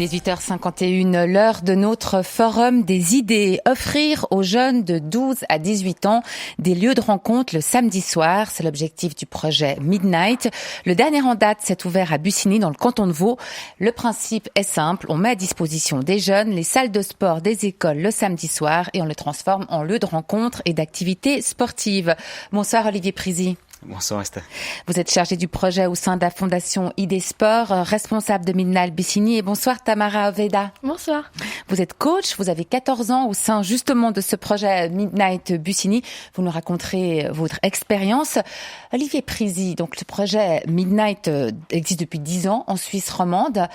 18h51, l'heure de notre forum des idées. Offrir aux jeunes de 12 à 18 ans des lieux de rencontre le samedi soir. C'est l'objectif du projet Midnight. Le dernier en date s'est ouvert à Bussigny, dans le canton de Vaud. Le principe est simple. On met à disposition des jeunes les salles de sport des écoles le samedi soir et on les transforme en lieux de rencontre et d'activités sportives. Bonsoir Olivier Prisy. Bonsoir Esther. Vous êtes chargé du projet au sein de la Fondation ID Sport, responsable de Midnight Bussigny. Et bonsoir Tamara Oveda. Bonsoir. Vous êtes coach, vous avez 14 ans au sein justement de ce projet Midnight Bussigny. Vous nous raconterez votre expérience. Olivier Prisy, donc le projet Midnight existe depuis 10 ans en Suisse romande.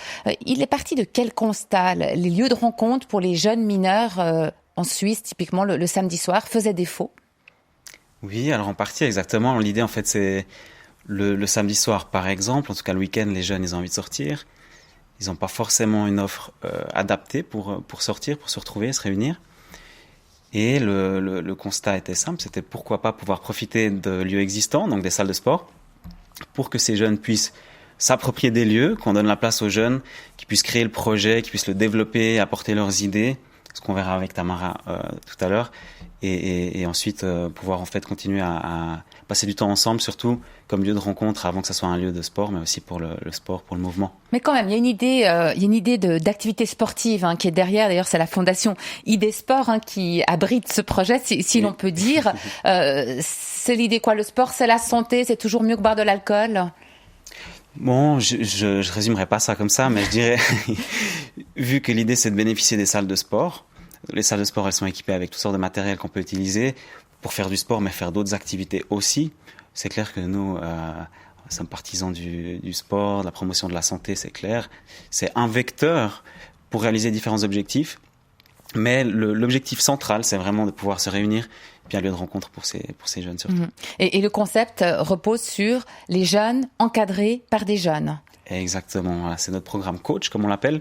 Il est parti de quel constat? Les lieux de rencontre pour les jeunes mineurs en Suisse, typiquement le samedi soir, faisaient défaut? Oui, alors en partie exactement. L'idée en fait c'est le samedi soir par exemple, en tout cas le week-end, les jeunes ils ont envie de sortir. Ils n'ont pas forcément une offre adaptée pour sortir, pour se retrouver, se réunir. Et le constat était simple, c'était pourquoi pas pouvoir profiter de lieux existants, donc des salles de sport, pour que ces jeunes puissent s'approprier des lieux, qu'on donne la place aux jeunes, qui puissent créer le projet, qui puissent le développer, apporter leurs idées, ce qu'on verra avec Tamara tout à l'heure. Et ensuite pouvoir en fait continuer à passer du temps ensemble, surtout comme lieu de rencontre, avant que ça soit un lieu de sport, mais aussi pour le sport, pour le mouvement. Mais quand même, il y a une idée d'activité sportive qui est derrière. D'ailleurs, c'est la fondation ID Sport qui abrite ce projet, si l'on peut dire. C'est l'idée quoi? Le sport, c'est la santé, c'est toujours mieux que boire de l'alcool? Bon, je résumerai pas ça comme ça, mais je dirais, vu que l'idée c'est de bénéficier des salles de sport. Les salles de sport, elles sont équipées avec toutes sortes de matériel qu'on peut utiliser pour faire du sport, mais faire d'autres activités aussi. C'est clair que nous sommes partisans du sport, de la promotion de la santé, c'est clair. C'est un vecteur pour réaliser différents objectifs, mais l'objectif central, c'est vraiment de pouvoir se réunir, puis un lieu de rencontre pour ces jeunes surtout. Et le concept repose sur les jeunes encadrés par des jeunes. Exactement, voilà, c'est notre programme coach, comme on l'appelle.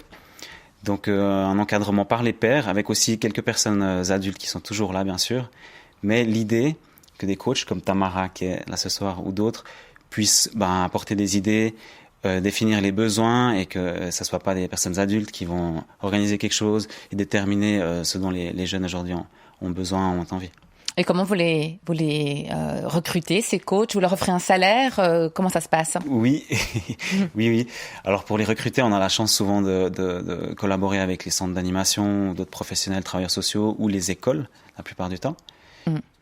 Donc un encadrement par les pairs, avec aussi quelques personnes adultes qui sont toujours là, bien sûr. Mais l'idée que des coachs comme Tamara, qui est là ce soir, ou d'autres, puissent apporter des idées, définir les besoins, et que ça ne soit pas des personnes adultes qui vont organiser quelque chose et déterminer ce dont les jeunes aujourd'hui ont besoin, ont envie. Et comment vous les recrutez, ces coachs? Vous leur offrez un salaire? Comment ça se passe? Oui, oui. Alors pour les recruter, on a la chance souvent de collaborer avec les centres d'animation, d'autres professionnels, travailleurs sociaux ou les écoles, la plupart du temps.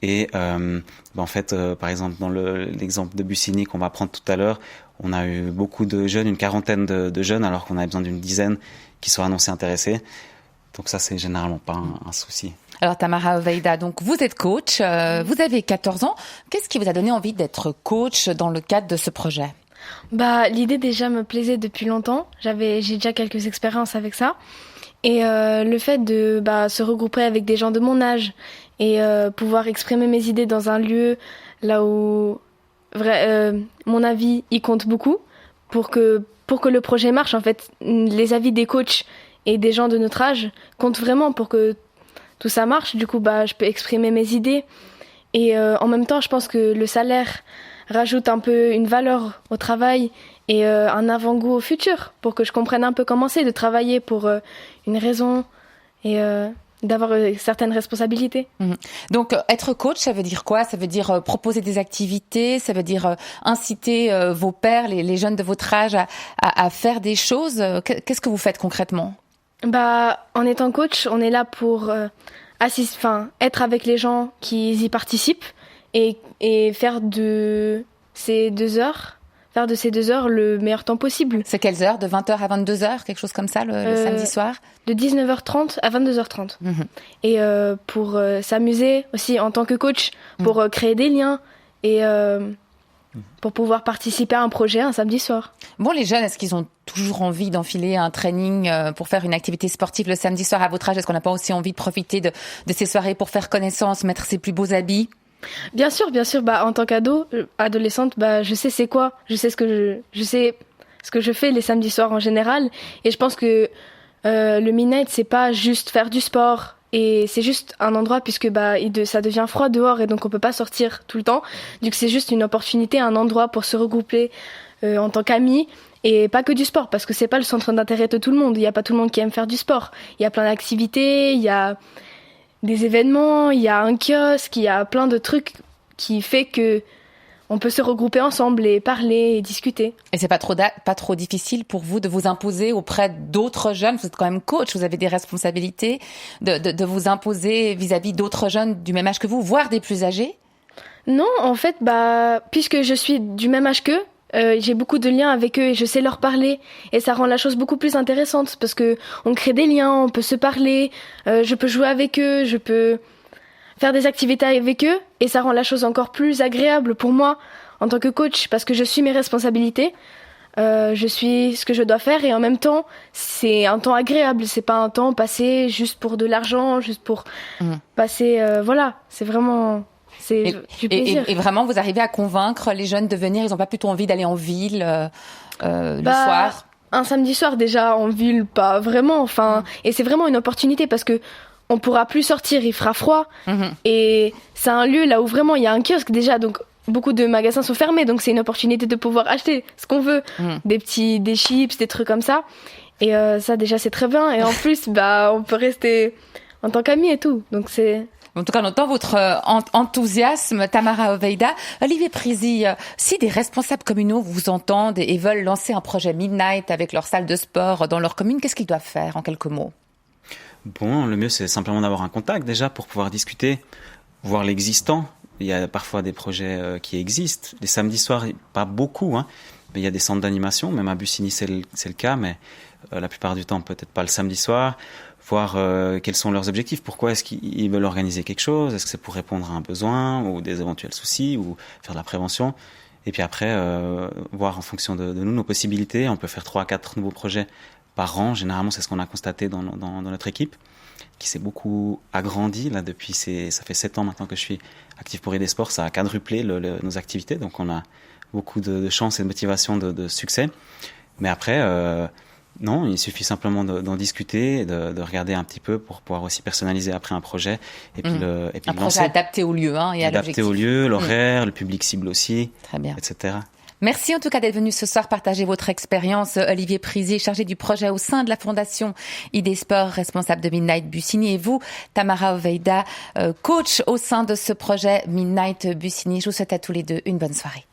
Et en fait, par exemple, dans l'exemple de Bussigny qu'on va prendre tout à l'heure, on a eu beaucoup de jeunes, une quarantaine de jeunes, alors qu'on avait besoin d'une dizaine qui soient annoncés intéressés. Donc ça, c'est généralement pas un souci. Alors Tamara Oveda, donc vous êtes coach, vous avez 14 ans. Qu'est-ce qui vous a donné envie d'être coach dans le cadre de ce projet? L'idée déjà me plaisait depuis longtemps. J'ai déjà quelques expériences avec ça. Et le fait de se regrouper avec des gens de mon âge et pouvoir exprimer mes idées dans un lieu là où mon avis y compte beaucoup pour que le projet marche. En fait, les avis des coachs et des gens de notre âge comptent vraiment pour que tout ça marche. Du coup, je peux exprimer mes idées. Et en même temps, je pense que le salaire rajoute un peu une valeur au travail et un avant-goût au futur pour que je comprenne un peu comment c'est de travailler pour une raison et d'avoir certaines responsabilités. Donc, être coach, ça veut dire quoi? Ça veut dire proposer des activités, ça veut dire inciter vos pairs, les jeunes de votre âge à faire des choses. Qu'est-ce que vous faites concrètement? En étant coach, on est là pour être avec les gens qui y participent et faire de ces 2 heures le meilleur temps possible. C'est quelles heures? De 20h à 22h, quelque chose comme ça, le samedi soir? De 19h30 à 22h30. Et pour s'amuser aussi en tant que coach, pour créer des liens et pour pouvoir participer à un projet un samedi soir. Bon, les jeunes, est-ce qu'ils ont toujours envie d'enfiler un training pour faire une activité sportive le samedi soir à votre âge? Est-ce qu'on n'a pas aussi envie de profiter de ces soirées pour faire connaissance, mettre ses plus beaux habits? Bien sûr. En tant adolescente, je sais c'est quoi. Je sais ce que je fais les samedis soirs en général. Et je pense que le Midnight, c'est pas juste faire du sport. Et c'est juste un endroit puisque ça devient froid dehors et donc on peut pas sortir tout le temps. Donc c'est juste une opportunité, un endroit pour se regrouper en tant qu'amis Et pas que du sport, parce que c'est pas le centre d'intérêt de tout le monde. Il y a pas tout le monde qui aime faire du sport. Il y a plein d'activités, il y a des événements, il y a un kiosque, il y a plein de trucs qui fait que on peut se regrouper ensemble et parler et discuter. Et c'est pas trop difficile pour vous de vous imposer auprès d'autres jeunes? Vous êtes quand même coach, vous avez des responsabilités de vous imposer vis-à-vis d'autres jeunes du même âge que vous, voire des plus âgés? Non, en fait, puisque je suis du même âge qu'eux, j'ai beaucoup de liens avec eux et je sais leur parler. Et ça rend la chose beaucoup plus intéressante parce que on crée des liens, on peut se parler, je peux jouer avec eux, je peux faire des activités avec eux et ça rend la chose encore plus agréable pour moi en tant que coach parce que je suis mes responsabilités, je suis ce que je dois faire et en même temps c'est un temps agréable, c'est pas un temps passé juste pour de l'argent, juste pour passer, voilà, c'est vraiment du plaisir. Et vraiment vous arrivez à convaincre les jeunes de venir, ils n'ont pas plutôt envie d'aller en ville le soir? Un samedi soir déjà en ville, pas vraiment, et c'est vraiment une opportunité parce que on pourra plus sortir, il fera froid. Et c'est un lieu là où vraiment il y a un kiosque déjà, donc beaucoup de magasins sont fermés, donc c'est une opportunité de pouvoir acheter ce qu'on veut, des chips, des trucs comme ça. Et ça déjà c'est très bien. Et en plus, on peut rester en tant qu'amis et tout. Donc c'est... En tout cas, on entend votre enthousiasme, Tamara Oveida. Olivier Prizy, si des responsables communaux vous entendent et veulent lancer un projet Midnight avec leur salle de sport dans leur commune, qu'est-ce qu'ils doivent faire en quelques mots? Bon, le mieux c'est simplement d'avoir un contact déjà pour pouvoir discuter, voir l'existant. Il y a parfois des projets qui existent. Les samedis soirs, pas beaucoup, mais il y a des centres d'animation. Même à Bussigny, c'est le cas, mais la plupart du temps, peut-être pas le samedi soir. Voir quels sont leurs objectifs. Pourquoi est-ce qu'ils veulent organiser quelque chose? Est-ce que c'est pour répondre à un besoin ou des éventuels soucis ou faire de la prévention? Et puis après, voir en fonction de nous, nos possibilités. On peut faire 3 à 4 nouveaux projets par an. Généralement, c'est ce qu'on a constaté dans notre équipe, qui s'est beaucoup agrandi. Là, ça fait 7 ans maintenant que je suis actif pour Aider Sport. Ça a quadruplé nos activités. Donc, on a beaucoup de chance et de motivation de succès. Mais après, non, il suffit simplement d'en discuter, de regarder un petit peu pour pouvoir aussi personnaliser après un projet. Et puis un projet adapté au lieu, et à l'objectif. Adapté au lieu, l'horaire, le public cible aussi. Très bien. Etc. Merci en tout cas d'être venu ce soir partager votre expérience. Olivier Prizy, chargé du projet au sein de la Fondation Aider Sport, responsable de Midnight Bussigny. Et vous, Tamara Oveida, coach au sein de ce projet Midnight Bussigny. Je vous souhaite à tous les deux une bonne soirée.